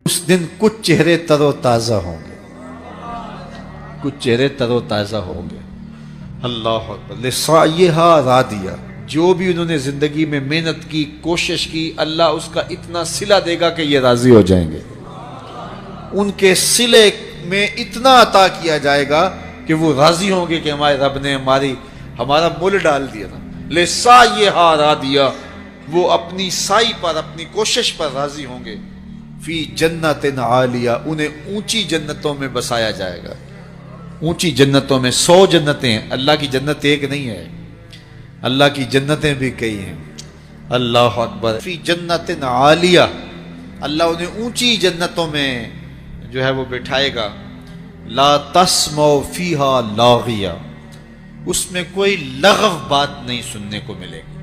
اس دن کچھ چہرے تر و تازہ ہوں گے، کچھ چہرے تر و تازہ ہوں گے۔ اللہ اکبر۔ لسعیھا راضیہ، جو بھی انہوں نے زندگی میں محنت کی، کوشش کی، اللہ اس کا اتنا صلہ دے گا کہ یہ راضی ہو جائیں گے۔ ان کے صلے میں اتنا عطا کیا جائے گا کہ وہ راضی ہوں گے کہ ہمارے رب نے ہمارا مول ڈال دیا نا۔ لسعیھا راضیہ، وہ اپنی سعی پر، اپنی کوشش پر راضی ہوں گے۔ فی جنت عالیہ، انہیں اونچی جنتوں میں بسایا جائے گا۔ اونچی جنتوں میں 100 جنتیں ہیں، اللہ کی جنت ایک نہیں ہے، اللہ کی جنتیں بھی کئی ہیں۔ اللہ اکبر۔ فی جنت عالیہ، اللہ انہیں اونچی جنتوں میں جو ہے وہ بٹھائے گا۔ لا تسمع فیہا لاغیہ، اس میں کوئی لغو بات نہیں سننے کو ملے گی۔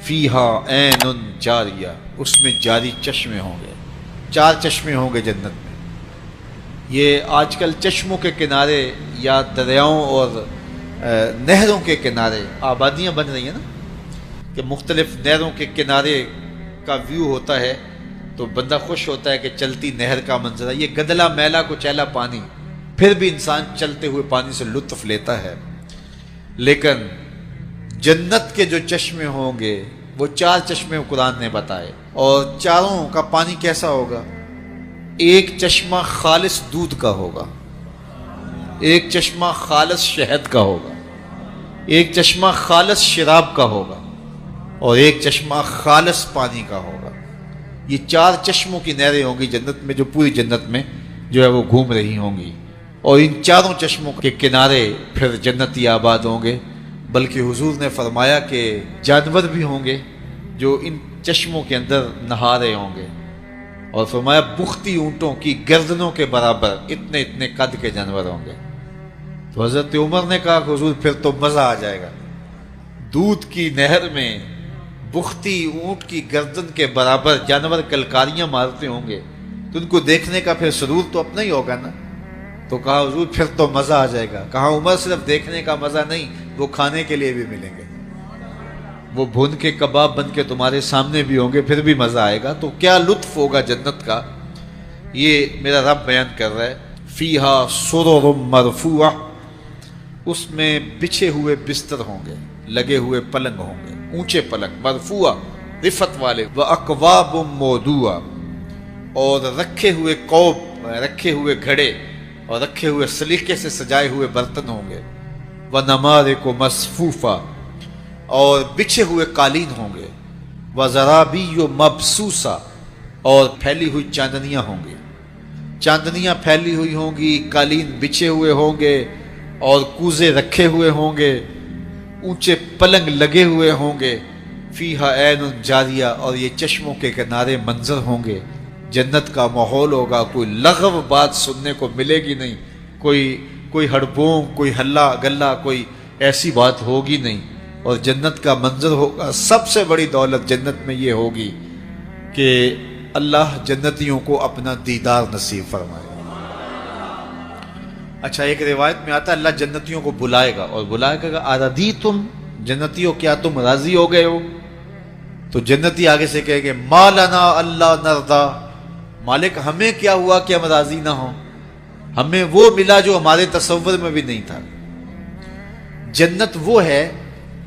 فیہا عین جاریہ، اس میں جاری چشمے ہوں گے، 4 چشمے ہوں گے جنت میں۔ یہ آج کل چشموں کے کنارے یا دریاؤں اور نہروں کے کنارے آبادیاں بن رہی ہیں نا، کہ مختلف نہروں کے کنارے کا ویو ہوتا ہے تو بندہ خوش ہوتا ہے کہ چلتی نہر کا منظر ہے۔ یہ گدلا میلا کچیلا پانی، پھر بھی انسان چلتے ہوئے پانی سے لطف لیتا ہے۔ لیکن جنت کے جو چشمے ہوں گے وہ 4 چشمے قرآن نے بتائے، اور چاروں کا پانی کیسا ہوگا؟ ایک چشمہ خالص دودھ کا ہوگا، ایک چشمہ خالص شہد کا ہوگا، ایک چشمہ خالص شراب کا ہوگا، اور ایک چشمہ خالص پانی کا ہوگا۔ یہ 4 چشموں کی نہریں ہوں گی جنت میں، جو پوری جنت میں جو ہے وہ گھوم رہی ہوں گی، اور ان 4 چشموں کے کنارے پھر جنتی آباد ہوں گے۔ بلکہ حضور نے فرمایا کہ جانور بھی ہوں گے جو ان چشموں کے اندر نہا رہے ہوں گے، اور فرمایا بختی اونٹوں کی گردنوں کے برابر اتنے اتنے قد کے جانور ہوں گے۔ تو حضرت عمر نے کہا کہ حضور پھر تو مزہ آ جائے گا، دودھ کی نہر میں بختی اونٹ کی گردن کے برابر جانور کلکاریاں مارتے ہوں گے، تو ان کو دیکھنے کا پھر سرور تو اپنا ہی ہوگا نا۔ تو کہا حضور پھر تو مزہ آ جائے گا۔ کہا عمر صرف دیکھنے کا مزہ نہیں، وہ کھانے کے لیے بھی ملیں گے، وہ بھون کے کباب بن کے تمہارے سامنے بھی ہوں گے، پھر بھی مزہ آئے گا۔ تو کیا لطف ہوگا جنت کا، یہ میرا رب بیان کر رہا ہے۔ فیہا سرر مرفوعہ، اس میں بچھے ہوئے بستر ہوں گے، لگے ہوئے پلنگ ہوں گے، اونچے پلنگ، مرفوعہ رفت والے، واکواب موضوعہ، اور رکھے ہوئے کوب، رکھے ہوئے گھڑے اور رکھے ہوئے سلیقے سے سجائے ہوئے برتن ہوں گے، ونمارق مصفوفہ، اور بچھے ہوئے قالین ہوں گے، وزرابی مبسوسہ، اور پھیلی ہوئی چاندنیاں ہوں گی، چاندنیاں پھیلی ہوئی ہوں گی، قالین بچھے ہوئے ہوں گے، اور کوزے رکھے ہوئے ہوں گے، اونچے پلنگ لگے ہوئے ہوں گے۔ فیہا عین جاریہ، اور یہ چشموں کے کنارے منظر ہوں گے، جنت کا ماحول ہوگا، کوئی لغو بات سننے کو ملے گی نہیں، کوئی ہڑبونگ، کوئی ہلا گلا، کوئی ایسی بات ہوگی نہیں، اور جنت کا منظر ہوگا۔ سب سے بڑی دولت جنت میں یہ ہوگی کہ اللہ جنتیوں کو اپنا دیدار نصیب فرمائے۔ اچھا، ایک روایت میں آتا ہے اللہ جنتیوں کو بلائے گا، اور بلائے گا اردیتم، جنتیوں کیا تم راضی ہو گئے ہو؟ تو جنتی آگے سے کہے گے ما لنا اللہ نرضا، مالک ہمیں کیا ہوا کہ ہم راضی نہ ہوں، ہمیں وہ ملا جو ہمارے تصور میں بھی نہیں تھا۔ جنت وہ ہے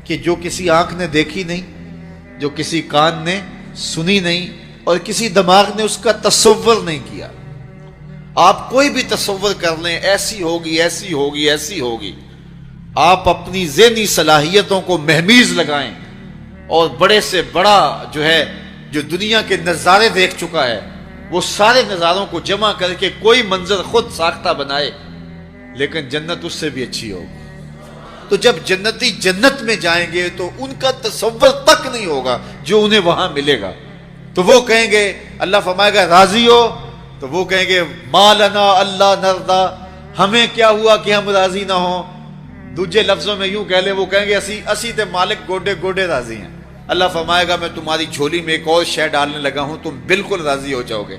کہ جو کسی آنکھ نے دیکھی نہیں، جو کسی کان نے سنی نہیں، اور کسی دماغ نے اس کا تصور نہیں کیا۔ آپ کوئی بھی تصور کر لیں، ایسی ہوگی، ایسی ہوگی، ایسی ہوگی، آپ اپنی ذہنی صلاحیتوں کو مہمیز لگائیں، اور بڑے سے بڑا جو دنیا کے نظارے دیکھ چکا ہے، وہ سارے نظاروں کو جمع کر کے کوئی منظر خود ساختہ بنائے، لیکن جنت اس سے بھی اچھی ہوگی۔ تو جب جنتی جنت میں جائیں گے تو ان کا تصور تک نہیں ہوگا جو انہیں وہاں ملے گا۔ تو وہ کہیں گے، اللہ فرمائے گا راضی ہو؟ تو وہ کہیں گے ما لنا اللہ نرضا، ہمیں کیا ہوا کہ ہم راضی نہ ہوں؟ دوسرے لفظوں میں یوں کہہ لیں، وہ کہیں گے اسی تے مالک گوڈے گوڈے راضی ہیں۔ اللہ فرمائے گا میں تمہاری جھولی میں ایک اور شے ڈالنے لگا ہوں، تم بالکل راضی ہو جاؤ گے۔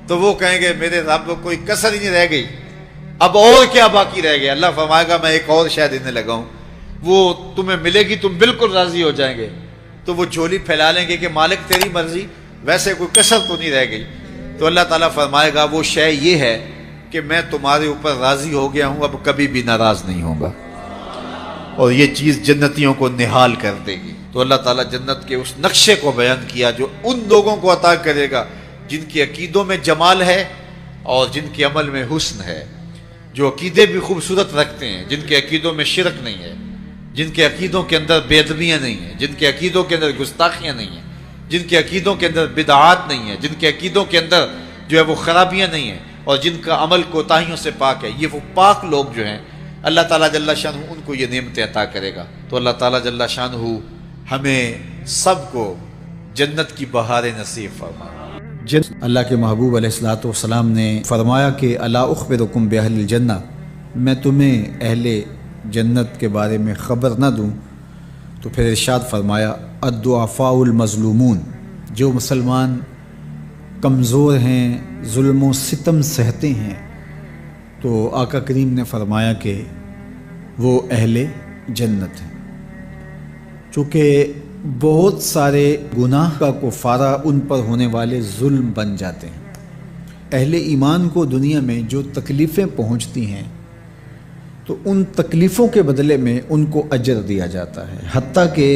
تو وہ کہیں گے میرے رب کو کوئی کسر ہی نہیں رہ گئی، اب اور کیا باقی رہ گیا؟ اللہ فرمائے گا میں ایک اور شے دینے لگا ہوں، وہ تمہیں ملے گی، تم بالکل راضی ہو جائیں گے۔ تو وہ جھولی پھیلا لیں گے کہ مالک تیری مرضی، ویسے کوئی کسر تو نہیں رہ گئی۔ تو اللہ تعالیٰ فرمائے گا وہ شے یہ ہے کہ میں تمہارے اوپر راضی ہو گیا ہوں، اب کبھی بھی ناراض نہیں ہوں گا، اور یہ چیز جنتیوں کو نہال کر دے گی۔ تو اللہ تعالیٰ جنت کے اس نقشے کو بیان کیا جو ان لوگوں کو عطا کرے گا جن کے عقیدوں میں جمال ہے اور جن کے عمل میں حسن ہے، جو عقیدے بھی خوبصورت رکھتے ہیں، جن کے عقیدوں میں شرک نہیں ہے، جن کے عقیدوں کے اندر بے ادبیاں نہیں ہیں، جن کے عقیدوں کے اندر گستاخیاں نہیں ہیں، جن کے عقیدوں کے اندر بدعات نہیں ہیں، جن کے عقیدوں کے اندر جو ہے وہ خرابیاں نہیں ہیں، اور جن کا عمل کوتاہیوں سے پاک ہے۔ یہ وہ پاک لوگ جو ہیں اللہ تعالیٰ جل شانہ ان کو یہ نعمتیں عطا کرے گا۔ تو اللہ تعالیٰ جل شانہ ہمیں سب کو جنت کی بہاریں نصیب فرمائے۔ اللہ کے محبوب علیہ الصلوۃ والسلام نے فرمایا کہ الا اخبرکم باہل الجنہ، میں تمہیں اہل جنت کے بارے میں خبر نہ دوں؟ تو پھر ارشاد فرمایا الضعفاء المظلومون، جو مسلمان کمزور ہیں، ظلم و ستم سہتے ہیں، تو آقا کریم نے فرمایا کہ وہ اہل جنت ہیں۔ چونکہ بہت سارے گناہ کا کفارہ ان پر ہونے والے ظلم بن جاتے ہیں۔ اہل ایمان کو دنیا میں جو تکلیفیں پہنچتی ہیں تو ان تکلیفوں کے بدلے میں ان کو اجر دیا جاتا ہے، حتیٰ کہ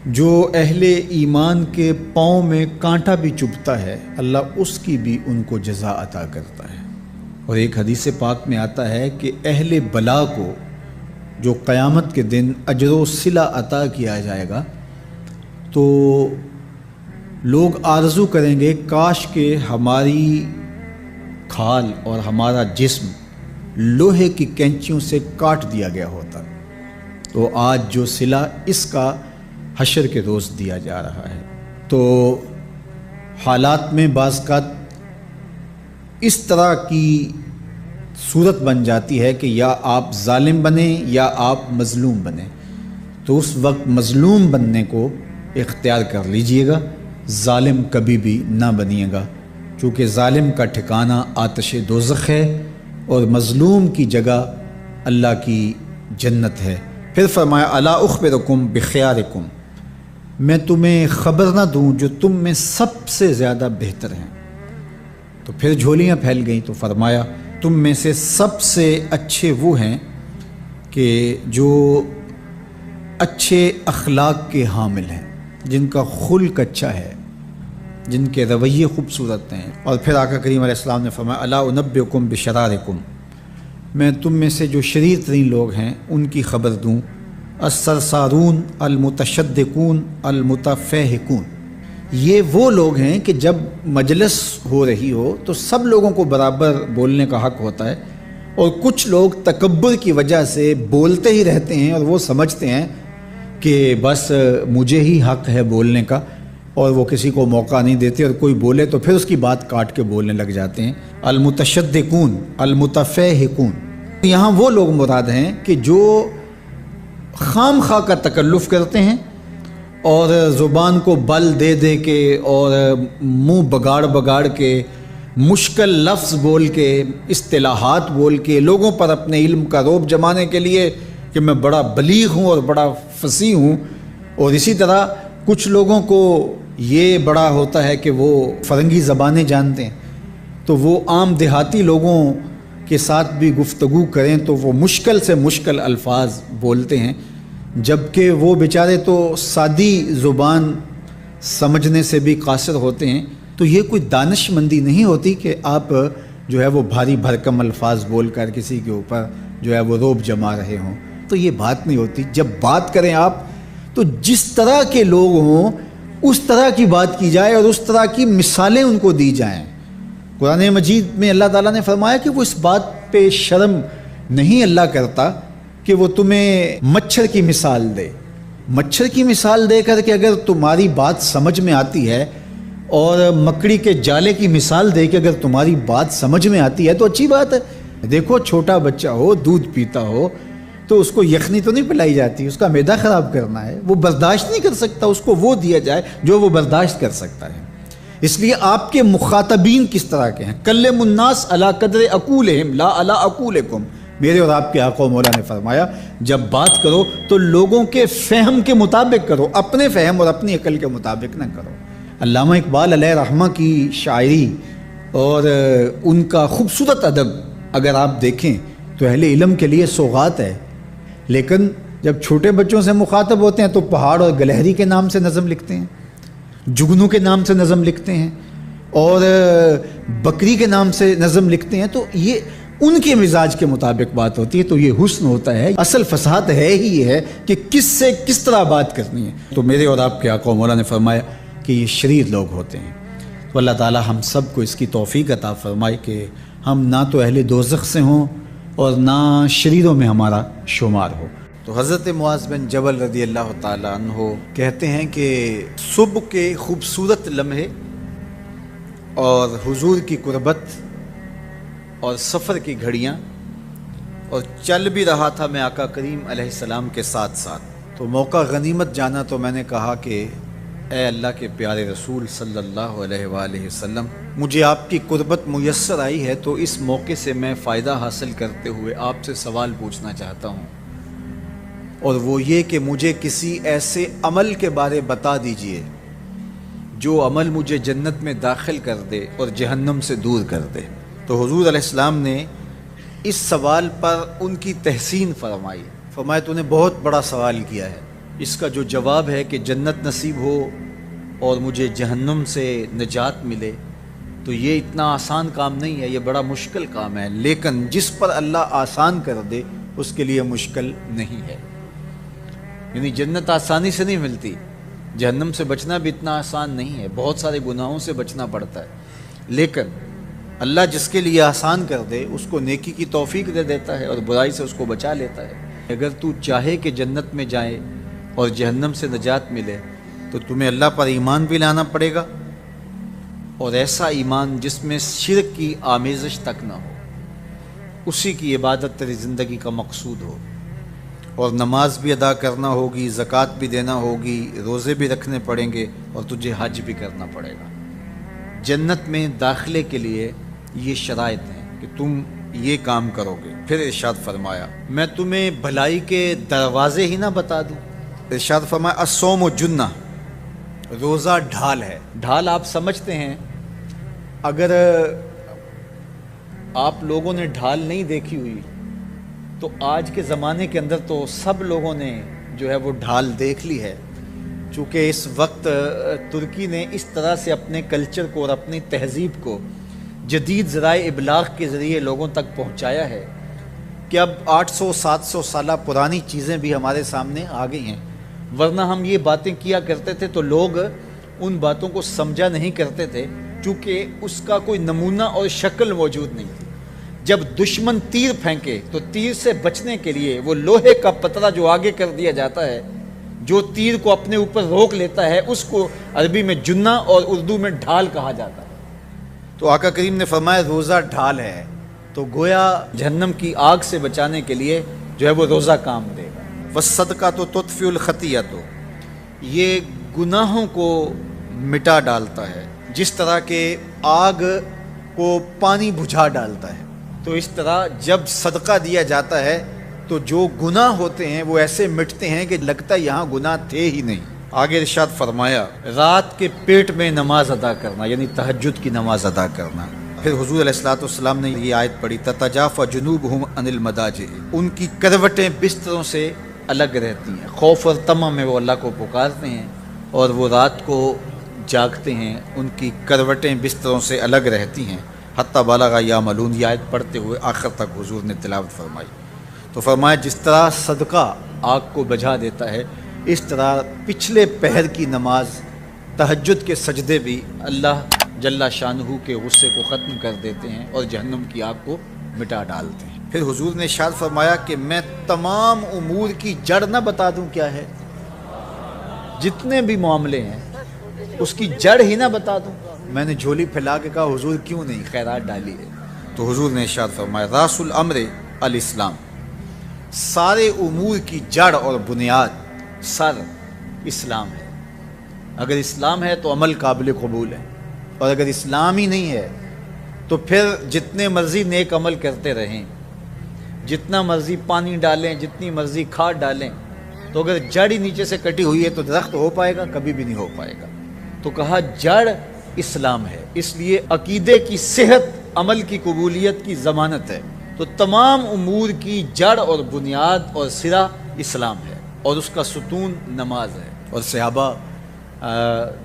جو اہل ایمان کے پاؤں میں کانٹا بھی چبھتا ہے اللہ اس کی بھی ان کو جزا عطا کرتا ہے۔ اور ایک حدیث پاک میں آتا ہے کہ اہل بلا کو جو قیامت کے دن اجر و صلہ عطا کیا جائے گا تو لوگ آرزو کریں گے کاش کہ ہماری کھال اور ہمارا جسم لوہے کی کینچیوں سے کاٹ دیا گیا ہوتا، تو آج جو صلہ اس کا حشر کے روز دیا جا رہا ہے۔ تو حالات میں بعض کا اس طرح کی صورت بن جاتی ہے کہ یا آپ ظالم بنیں یا آپ مظلوم بنیں، تو اس وقت مظلوم بننے کو اختیار کر لیجئے گا، ظالم کبھی بھی نہ بنیے گا، چونکہ ظالم کا ٹھکانہ آتش دوزخ ہے اور مظلوم کی جگہ اللہ کی جنت ہے۔ پھر فرمایا الا اخبرکم بخیارکم، میں تمہیں خبر نہ دوں جو تم میں سب سے زیادہ بہتر ہیں؟ تو پھر جھولیاں پھیل گئیں، تو فرمایا تم میں سے سب سے اچھے وہ ہیں کہ جو اچھے اخلاق کے حامل ہیں، جن کا خلق اچھا ہے، جن کے رویے خوبصورت ہیں۔ اور پھر آقا کریم علیہ السلام نے فرمایا الا انبئکم بشرارکم، میں تم میں سے جو شریر ترین لوگ ہیں ان کی خبر دوں، السرسارون المتشدقون المتفہقون، یہ وہ لوگ ہیں کہ جب مجلس ہو رہی ہو تو سب لوگوں کو برابر بولنے کا حق ہوتا ہے، اور کچھ لوگ تکبر کی وجہ سے بولتے ہی رہتے ہیں اور وہ سمجھتے ہیں کہ بس مجھے ہی حق ہے بولنے کا، اور وہ کسی کو موقع نہیں دیتے، اور کوئی بولے تو پھر اس کی بات کاٹ کے بولنے لگ جاتے ہیں۔ المتشدقون المتفہقون، یہاں وہ لوگ مراد ہیں کہ جو خام خواہ کا تکلف کرتے ہیں اور زبان کو بل دے دے کے اور منہ بگاڑ بگاڑ کے مشکل لفظ بول کے اصطلاحات بول کے لوگوں پر اپنے علم کا روب جمانے کے لیے کہ میں بڑا بلیغ ہوں اور بڑا فصیح ہوں، اور اسی طرح کچھ لوگوں کو یہ بڑا ہوتا ہے کہ وہ فرنگی زبانیں جانتے ہیں، تو وہ عام دیہاتی لوگوں کے ساتھ بھی گفتگو کریں تو وہ مشکل سے مشکل الفاظ بولتے ہیں، جبکہ وہ بیچارے تو سادی زبان سمجھنے سے بھی قاصر ہوتے ہیں۔ تو یہ کوئی دانش مندی نہیں ہوتی کہ آپ جو ہے وہ بھاری بھرکم الفاظ بول کر کسی کے اوپر جو ہے وہ روب جما رہے ہوں، تو یہ بات نہیں ہوتی۔ جب بات کریں آپ تو جس طرح کے لوگ ہوں اس طرح کی بات کی جائے اور اس طرح کی مثالیں ان کو دی جائیں۔ قرآن مجید میں اللہ تعالیٰ نے فرمایا کہ وہ اس بات پہ شرم نہیں اللہ کرتا کہ وہ تمہیں مچھر کی مثال دے، مچھر کی مثال دے کر کہ اگر تمہاری بات سمجھ میں آتی ہے، اور مکڑی کے جالے کی مثال دے کہ اگر تمہاری بات سمجھ میں آتی ہے تو اچھی بات ہے۔ دیکھو چھوٹا بچہ ہو دودھ پیتا ہو تو اس کو یخنی تو نہیں پلائی جاتی، اس کا معدہ خراب کرنا ہے، وہ برداشت نہیں کر سکتا، اس کو وہ دیا جائے جو وہ برداشت کر سکتا ہے۔ اس لیے آپ کے مخاطبین کس طرح کے ہیں، کلم الناس علی قدر عقولہم لا علی عقولکم، میرے اور آپ کے آقا و مولا نے فرمایا جب بات کرو تو لوگوں کے فہم کے مطابق کرو، اپنے فہم اور اپنی عقل کے مطابق نہ کرو۔ علامہ اقبال علیہ رحمہ کی شاعری اور ان کا خوبصورت ادب اگر آپ دیکھیں تو اہل علم کے لیے سوغات ہے، لیکن جب چھوٹے بچوں سے مخاطب ہوتے ہیں تو پہاڑ اور گلہری کے نام سے نظم لکھتے ہیں، جگنو کے نام سے نظم لکھتے ہیں اور بکری کے نام سے نظم لکھتے ہیں، تو یہ ان کے مزاج کے مطابق بات ہوتی ہے، تو یہ حسن ہوتا ہے۔ اصل فصاحت ہے ہی یہ ہے کہ کس سے کس طرح بات کرنی ہے۔ تو میرے اور آپ کے آقا و مولا نے فرمایا کہ یہ شریر لوگ ہوتے ہیں، تو اللہ تعالی ہم سب کو اس کی توفیق عطا فرمائے کہ ہم نہ تو اہل دوزخ سے ہوں اور نہ شریروں میں ہمارا شمار ہو۔ تو حضرت معاذ بن جبل رضی اللہ تعالیٰ عنہ کہتے ہیں کہ صبح کے خوبصورت لمحے اور حضور کی قربت اور سفر کی گھڑیاں، اور چل بھی رہا تھا میں آقا کریم علیہ السلام کے ساتھ ساتھ، تو موقع غنیمت جانا تو میں نے کہا کہ اے اللہ کے پیارے رسول صلی اللہ علیہ وآلہ وسلم، مجھے آپ کی قربت میسر آئی ہے تو اس موقع سے میں فائدہ حاصل کرتے ہوئے آپ سے سوال پوچھنا چاہتا ہوں، اور وہ یہ کہ مجھے کسی ایسے عمل کے بارے بتا دیجئے جو عمل مجھے جنت میں داخل کر دے اور جہنم سے دور کر دے۔ تو حضور علیہ السلام نے اس سوال پر ان کی تحسین فرمائی، فرمایا تو نے بہت بڑا سوال کیا ہے، اس کا جو جواب ہے کہ جنت نصیب ہو اور مجھے جہنم سے نجات ملے، تو یہ اتنا آسان کام نہیں ہے، یہ بڑا مشکل کام ہے، لیکن جس پر اللہ آسان کر دے اس کے لیے مشکل نہیں ہے۔ یعنی جنت آسانی سے نہیں ملتی، جہنم سے بچنا بھی اتنا آسان نہیں ہے، بہت سارے گناہوں سے بچنا پڑتا ہے، لیکن اللہ جس کے لیے آسان کر دے اس کو نیکی کی توفیق دے دیتا ہے اور برائی سے اس کو بچا لیتا ہے۔ اگر تو چاہے کہ جنت میں جائے اور جہنم سے نجات ملے تو تمہیں اللہ پر ایمان بھی لانا پڑے گا، اور ایسا ایمان جس میں شرک کی آمیزش تک نہ ہو، اسی کی عبادت تیری زندگی کا مقصود ہو، اور نماز بھی ادا کرنا ہوگی، زکوٰۃ بھی دینا ہوگی، روزے بھی رکھنے پڑیں گے، اور تجھے حج بھی کرنا پڑے گا۔ جنت میں داخلے کے لیے یہ شرائط ہیں کہ تم یہ کام کرو گے۔ پھر ارشاد فرمایا میں تمہیں بھلائی کے دروازے ہی نہ بتا دوں۔ ارشاد فرمایا الصوم جنہ، روزہ ڈھال ہے۔ ڈھال آپ سمجھتے ہیں، اگر آپ لوگوں نے ڈھال نہیں دیکھی ہوئی تو آج کے زمانے کے اندر تو سب لوگوں نے جو ہے وہ ڈھال دیکھ لی ہے، چونکہ اس وقت ترکی نے اس طرح سے اپنے کلچر کو اور اپنی تہذیب کو جدید ذرائع ابلاغ کے ذریعے لوگوں تک پہنچایا ہے کہ اب 800-700 سالہ پرانی چیزیں بھی ہمارے سامنے آ گئی ہیں، ورنہ ہم یہ باتیں کیا کرتے تھے تو لوگ ان باتوں کو سمجھا نہیں کرتے تھے، چونکہ اس کا کوئی نمونہ اور شکل موجود نہیں تھی۔ جب دشمن تیر پھینکے تو تیر سے بچنے کے لیے وہ لوہے کا پترا جو آگے کر دیا جاتا ہے، جو تیر کو اپنے اوپر روک لیتا ہے، اس کو عربی میں جنہ اور اردو میں ڈھال کہا جاتا ہے۔ تو آقا کریم نے فرمایا روزہ ڈھال ہے، تو گویا جہنم کی آگ سے بچانے کے لیے جو ہے وہ روزہ کام دے گا۔ وَالصَّدْقَةُ تُطْفِئُ الْخَطِیَّةَ، یہ گناہوں کو مٹا ڈالتا ہے، جس طرح کہ آگ کو پانی بجھا ڈالتا ہے، تو اس طرح جب صدقہ دیا جاتا ہے تو جو گناہ ہوتے ہیں وہ ایسے مٹتے ہیں کہ لگتا ہے یہاں گناہ تھے ہی نہیں۔ آگے ارشاد فرمایا رات کے پیٹ میں نماز ادا کرنا، یعنی تہجد کی نماز ادا کرنا۔ پھر حضور علیہ الصلوۃ والسلام نے یہ آیت پڑھی تتجافی جنوبہم عن المضاجع، ان کی کروٹیں بستروں سے الگ رہتی ہیں، خوف اور طمع میں وہ اللہ کو پکارتے ہیں اور وہ رات کو جاگتے ہیں، ان کی کروٹیں بستروں سے الگ رہتی ہیں، حتی بلغ یعملون، یہ آیت پڑھتے ہوئے آخر تک حضور نے تلاوت فرمائی۔ تو فرمایا جس طرح صدقہ آگ کو بجھا دیتا ہے، اس طرح پچھلے پہر کی نماز، تہجد کے سجدے بھی اللہ جل شانہ کے غصے کو ختم کر دیتے ہیں اور جہنم کی آگ کو مٹا ڈالتے ہیں۔ پھر حضور نے ارشاد فرمایا کہ میں تمام امور کی جڑ نہ بتا دوں کیا ہے، جتنے بھی معاملے ہیں اس کی جڑ ہی نہ بتا دوں۔ میں نے جھولی پھیلا کے کہا حضور کیوں نہیں، خیرات ڈالی ہے۔ تو حضور نے ارشاد فرمایا راس الامر الاسلام، سارے امور کی جڑ اور بنیاد، سر اسلام ہے۔ اگر اسلام ہے تو عمل قابل قبول ہے، اور اگر اسلام ہی نہیں ہے تو پھر جتنے مرضی نیک عمل کرتے رہیں، جتنا مرضی پانی ڈالیں، جتنی مرضی کھاد ڈالیں، تو اگر جڑ ہی نیچے سے کٹی ہوئی ہے تو درخت ہو پائے گا؟ کبھی بھی نہیں ہو پائے گا۔ تو کہا جڑ اسلام ہے، اس لیے عقیدے کی صحت عمل کی قبولیت کی ضمانت ہے، تو تمام امور کی جڑ اور بنیاد اور سرا اسلام ہے، اور اس کا ستون نماز ہے۔ اور صحابہ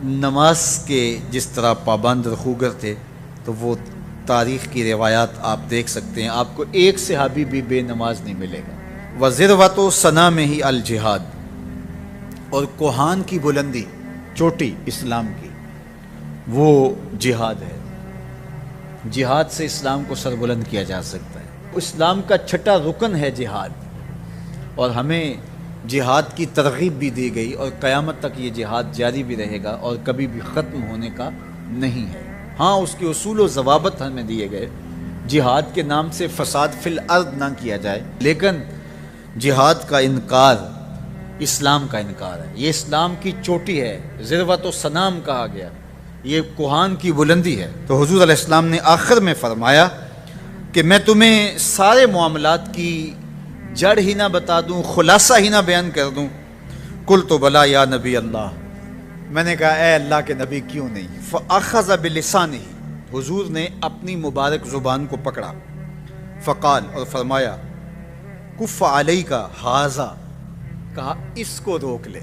نماز کے جس طرح پابند رخوگر تھے، تو وہ تاریخ کی روایات آپ دیکھ سکتے ہیں، آپ کو ایک صحابی بھی بے نماز نہیں ملے گا۔ وَذِرْوَةُ صَنَامِهِ الْجِہاد، اور کوہان کی بلندی، چوٹی اسلام کی، وہ جہاد ہے۔ جہاد سے اسلام کو سربلند کیا جا سکتا ہے۔ اسلام کا چھٹا رکن ہے جہاد، اور ہمیں جہاد کی ترغیب بھی دی گئی، اور قیامت تک یہ جہاد جاری بھی رہے گا اور کبھی بھی ختم ہونے کا نہیں ہے۔ ہاں، اس کے اصول و ضوابط ہمیں دیے گئے، جہاد کے نام سے فساد فی الارض نہ کیا جائے، لیکن جہاد کا انکار اسلام کا انکار ہے۔ یہ اسلام کی چوٹی ہے، ذروۃ و سنام کہا گیا، یہ کوہان کی بلندی ہے۔ تو حضور علیہ السلام نے آخر میں فرمایا کہ میں تمہیں سارے معاملات کی جڑ ہی نہ بتا دوں، خلاصہ ہی نہ بیان کر دوں؟ قلت بلا یا نبی اللہ، میں نے کہا اے اللہ کے نبی کیوں نہیں؟ فاخذ بلسانہ، حضور نے اپنی مبارک زبان کو پکڑا، فقال، اور فرمایا کف علیک ھذا، کہا اس کو روک لے،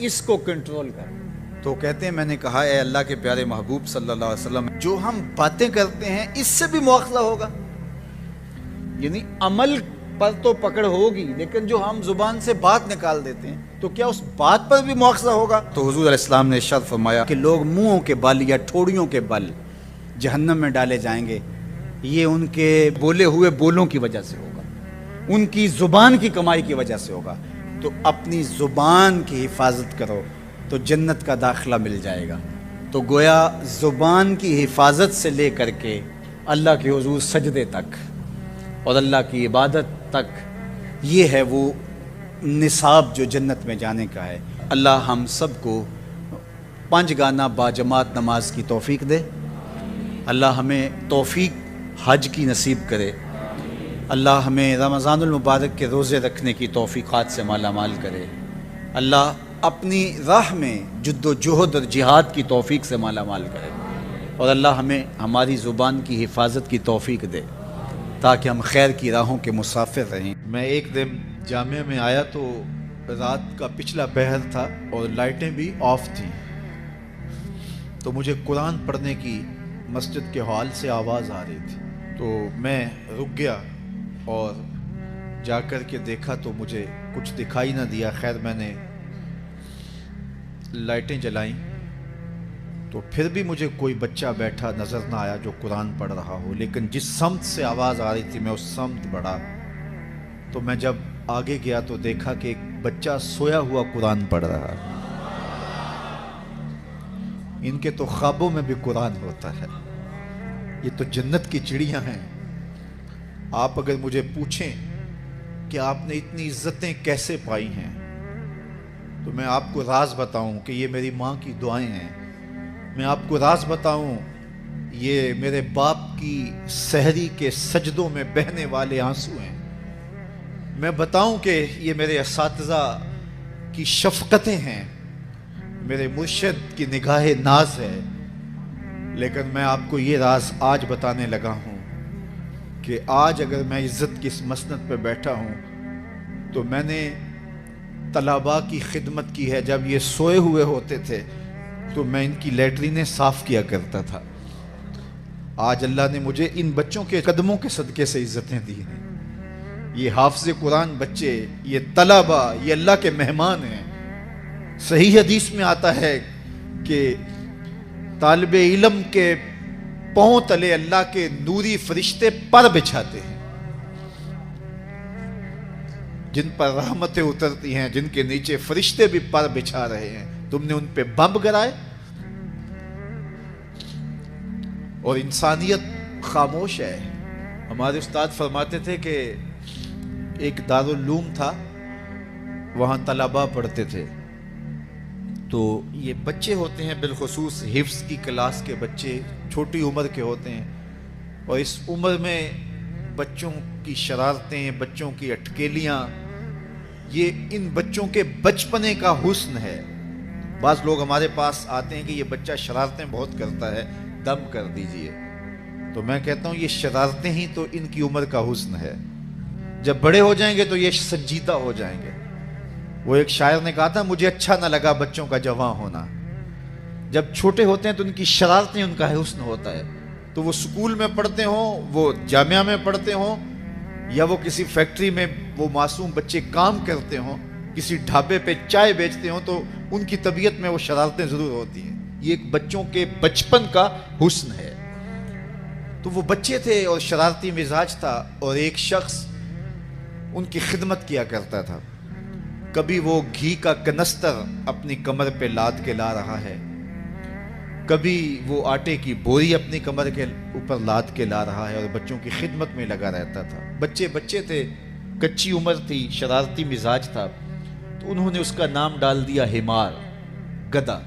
اس کو کنٹرول کر۔ تو کہتے ہیں میں نے کہا اے اللہ کے پیارے محبوب صلی اللہ علیہ وسلم، جو ہم باتیں کرتے ہیں اس سے بھی مواخذہ ہوگا؟ یعنی عمل پر تو پکڑ ہوگی، لیکن جو ہم زبان سے بات نکال دیتے ہیں تو کیا اس بات پر بھی مواخذہ ہوگا؟ تو حضور علیہ السلام نے ارشاد فرمایا کہ لوگ منہوں کے بل یا ٹھوڑیوں کے بل جہنم میں ڈالے جائیں گے، یہ ان کے بولے ہوئے بولوں کی وجہ سے ہوگا، ان کی زبان کی کمائی کی وجہ سے ہوگا۔ تو اپنی زبان کی حفاظت کرو تو جنت کا داخلہ مل جائے گا۔ تو گویا زبان کی حفاظت سے لے کر کے اللہ کے حضور سجدے تک اور اللہ کی عبادت تک، یہ ہے وہ نصاب جو جنت میں جانے کا ہے۔ اللہ ہم سب کو 5 گانا باجماعت نماز کی توفیق دے، اللہ ہمیں توفیق حج کی نصیب کرے، اللہ ہمیں رمضان المبارک کے روزے رکھنے کی توفیقات سے مالا مال کرے، اللہ اپنی راہ میں جد و جہد اور جہاد کی توفیق سے مالا مال کرے، اور اللہ ہمیں ہماری زبان کی حفاظت کی توفیق دے تاکہ ہم خیر کی راہوں کے مسافر رہیں۔ میں ایک دن جامعہ میں آیا تو رات کا پچھلا پہر تھا اور لائٹیں بھی آف تھیں، تو مجھے قرآن پڑھنے کی مسجد کے ہال سے آواز آ رہی تھی، تو میں رک گیا اور جا کر کے دیکھا تو مجھے کچھ دکھائی نہ دیا۔ خیر میں نے لائٹیں جلائیں تو پھر بھی مجھے کوئی بچہ بیٹھا نظر نہ آیا جو قرآن پڑھ رہا ہو، لیکن جس سمت سے آواز آ رہی تھی میں اس سمت بڑھا، تو میں جب آگے گیا تو دیکھا کہ ایک بچہ سویا ہوا قرآن پڑھ رہا ہے۔ ان کے تو خوابوں میں بھی قرآن ہوتا ہے، یہ تو جنت کی چڑیاں ہیں۔ آپ اگر مجھے پوچھیں کہ آپ نے اتنی عزتیں کیسے پائی ہیں، تو میں آپ کو راز بتاؤں کہ یہ میری ماں کی دعائیں ہیں، میں آپ کو راز بتاؤں یہ میرے باپ کی سحری کے سجدوں میں بہنے والے آنسو ہیں، میں بتاؤں کہ یہ میرے اساتذہ کی شفقتیں ہیں، میرے مرشد کی نگاہ ناز ہے، لیکن میں آپ کو یہ راز آج بتانے لگا ہوں کہ آج اگر میں عزت کی اس مسند پہ بیٹھا ہوں تو میں نے طلباء کی خدمت کی ہے۔ جب یہ سوئے ہوئے ہوتے تھے تو میں ان کی لیٹرینیں صاف کیا کرتا تھا۔ آج اللہ نے مجھے ان بچوں کے قدموں کے صدقے سے عزتیں دی ہیں۔ یہ حافظ قرآن بچے، یہ طلباء، یہ اللہ کے مہمان ہیں۔ صحیح حدیث میں آتا ہے کہ طالب علم کے پاؤں تلے اللہ کے نوری فرشتے پر بچھاتے ہیں، جن پر رحمتیں اترتی ہیں، جن کے نیچے فرشتے بھی پر بچھا رہے ہیں۔ تم نے ان پہ بم گرائے اور انسانیت خاموش ہے۔ ہمارے استاد فرماتے تھے کہ ایک دارالعلوم تھا، وہاں طلباء پڑھتے تھے، تو یہ بچے ہوتے ہیں بالخصوص حفظ کی کلاس کے بچے، چھوٹی عمر کے ہوتے ہیں، اور اس عمر میں بچوں کی شرارتیں، بچوں کی اٹکیلیاں، یہ ان بچوں کے بچپنے کا حسن ہے۔ بعض لوگ ہمارے پاس آتے ہیں کہ یہ بچہ شرارتیں بہت کرتا ہے، دم کر دیجئے. تو میں کہتا ہوں یہ شرارتیں ہی تو ان کی عمر کا حسن ہے. جب بڑے ہو جائیں گے تو یہ سنجیدہ ہو جائیں گے. وہ ایک شاعر نے کہا تھا مجھے اچھا نہ لگا بچوں کا جوان ہونا. جب چھوٹے ہوتے ہیں تو ان کی شرارتیں ان کا حسن ہوتا ہے. تو وہ سکول میں پڑھتے ہوں، وہ جامعہ میں پڑھتے ہوں، یا وہ کسی فیکٹری میں وہ معصوم بچے کام کرتے ہوں، کسی ڈھابے پہ چائے بیچتے ہوں، تو ان کی طبیعت میں وہ شرارتیں ضرور ہوتی ہیں. یہ ایک بچوں کے بچپن کا حسن ہے. تو وہ بچے تھے اور شرارتی مزاج تھا، اور ایک شخص ان کی خدمت کیا کرتا تھا. کبھی وہ گھی کا کنستر اپنی کمر پہ لاد کے لا رہا ہے، کبھی وہ آٹے کی بوری اپنی کمر کے اوپر لاد کے لا رہا ہے، اور بچوں کی خدمت میں لگا رہتا تھا. بچے تھے، کچی عمر تھی، شرارتی مزاج تھا، تو انہوں نے اس کا نام ڈال دیا حمار، گدھا.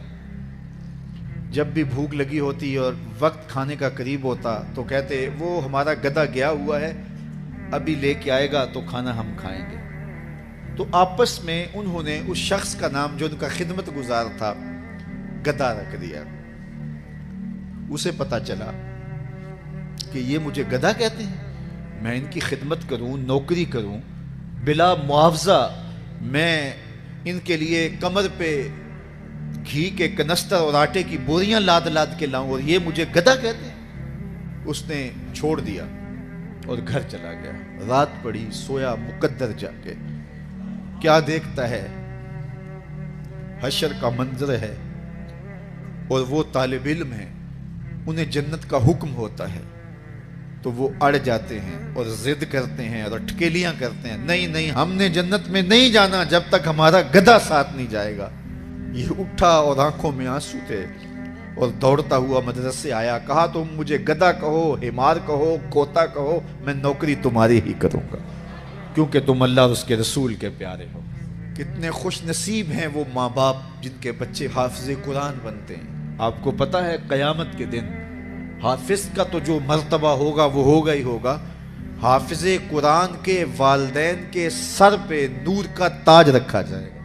جب بھی بھوک لگی ہوتی اور وقت کھانے کا قریب ہوتا تو کہتے وہ ہمارا گدھا گیا ہوا ہے، ابھی لے کے آئے گا تو کھانا ہم کھائیں گے. تو آپس میں انہوں نے اس شخص کا نام جو ان کا خدمت گزار تھا گدھا رکھ دیا. اسے پتا چلا کہ یہ مجھے گدھا کہتے ہیں، میں ان کی خدمت کروں، نوکری کروں، بلا معاوضہ میں ان کے لیے کمر پہ گھی کے کنستر اور آٹے کی بوریاں لاد لاد کے لاؤں، اور یہ مجھے گدھا کہتے ہیں. اس نے چھوڑ دیا اور گھر چلا گیا. رات پڑی، سویا مقدر جا کے. کیا دیکھتا ہے؟ حشر کا منظر ہے، اور وہ طالب علم ہیں، انہیں جنت کا حکم ہوتا ہے، تو وہ اڑ جاتے ہیں اور ضد کرتے ہیں اور اٹکیلیاں کرتے ہیں. نہیں، ہم نے جنت میں نہیں جانا جب تک ہمارا گدھا ساتھ نہیں جائے گا. یہ اٹھا اور آنکھوں میں آنسو تھے اور دوڑتا ہوا مدرسے آیا. کہا تم مجھے گدھا کہو، حمار کہو، کھوتا کہو، میں نوکری تمہاری ہی کروں گا، کیونکہ تم اللہ اور اس کے رسول کے پیارے ہو. کتنے خوش نصیب ہیں وہ ماں باپ جن کے بچے حافظ قرآن بنتے ہیں. آپ کو پتا ہے قیامت کے دن حافظ کا تو جو مرتبہ ہوگا وہ ہوگا ہی ہوگا. حافظ قرآن کے والدین کے سر پہ نور کا تاج رکھا جائے گا.